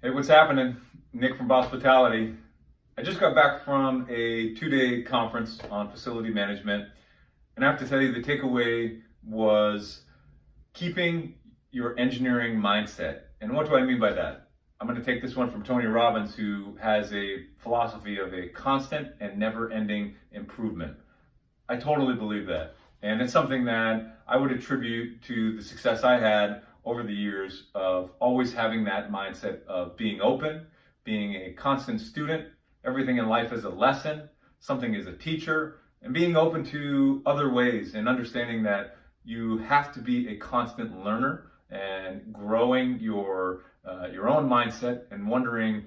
Hey, what's happening? Nick from Hospitality. I just got back from a 2-day conference on facility management, and I have to tell you the takeaway was keeping your engineering mindset. And what do I mean by that? I'm going to take this one from Tony Robbins, who has a philosophy of a constant and never-ending improvement. I totally believe that. And it's something that I would attribute to the success I had over the years of always having that mindset of being open, being a constant student. Everything in life is a lesson, something is a teacher, and being open to other ways and understanding that you have to be a constant learner and growing your own mindset and wondering,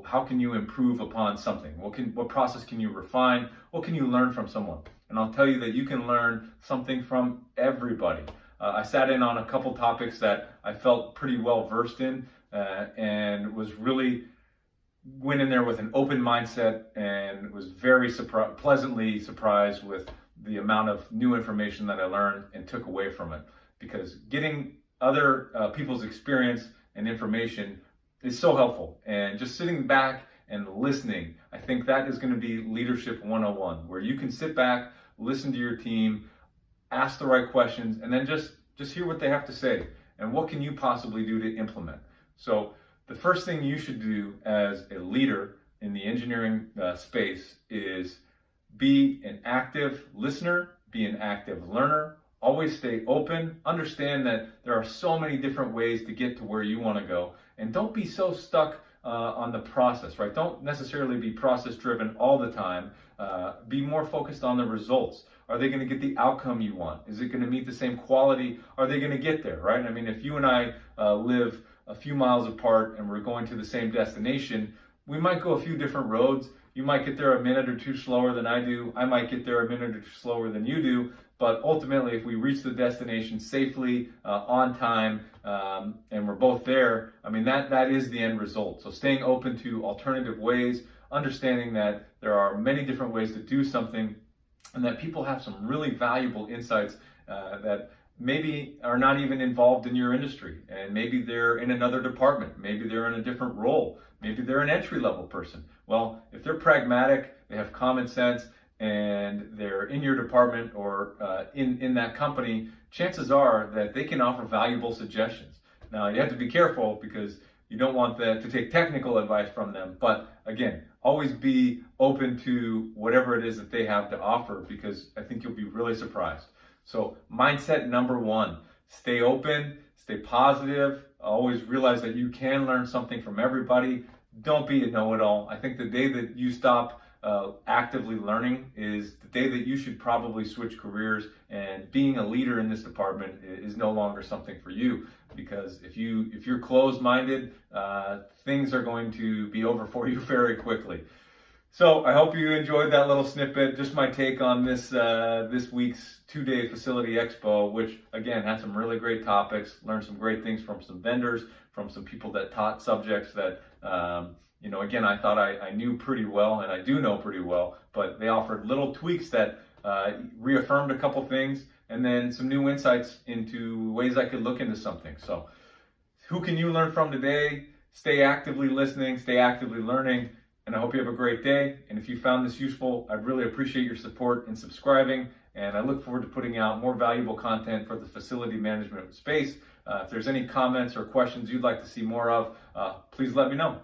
how can you improve upon something? What process can you refine? What can you learn from someone? And I'll tell you that you can learn something from everybody. I sat in on a couple topics that I felt pretty well versed in and went in there with an open mindset and was very pleasantly surprised with the amount of new information that I learned and took away from it. Because getting other people's experience and information is so helpful. And just sitting back and listening, I think that is going to be Leadership 101, where you can sit back, listen to your team, ask the right questions, and then just hear what they have to say and what can you possibly do to implement. So the first thing you should do as a leader in the engineering space is be an active listener, be an active learner, always stay open, understand that there are so many different ways to get to where you want to go, and don't be so stuck on the process, right? Don't necessarily be process driven all the time. Be more focused on the results. Are they going to get the outcome you want? Is it going to meet the same quality? Are they going to get there, right? I mean, if you and I live a few miles apart and we're going to the same destination, we might go a few different roads. You might get there a minute or two slower than I do. I might get there a minute or two slower than you do. But ultimately, if we reach the destination safely, on time, and we're both there, I mean, that is the end result. So staying open to alternative ways, understanding that there are many different ways to do something, and that people have some really valuable insights that maybe are not even involved in your industry. And maybe they're in another department. Maybe they're in a different role. Maybe they're an entry-level person. Well, if they're pragmatic, they have common sense, and they're in your department or in that company, chances are that they can offer valuable suggestions. Now, you have to be careful because you don't want to take technical advice from them. But again, always be open to whatever it is that they have to offer, because I think you'll be really surprised. So mindset number one, stay open, stay positive, always realize that you can learn something from everybody. Don't be a know-it-all. I think the day that you stop actively learning is the day that you should probably switch careers, and being a leader in this department is no longer something for you, because if you're closed-minded, things are going to be over for you very quickly. So I hope you enjoyed that little snippet, just my take on this week's 2-day facility expo, which again had some really great topics, learned some great things from some vendors, from some people that taught subjects that again, I thought I knew pretty well, and I do know pretty well, but they offered little tweaks that reaffirmed a couple things, and then some new insights into ways I could look into something. So who can you learn from today? Stay actively listening, stay actively learning, and I hope you have a great day. And if you found this useful, I'd really appreciate your support in subscribing, and I look forward to putting out more valuable content for the facility management space. If there's any comments or questions you'd like to see more of, please let me know.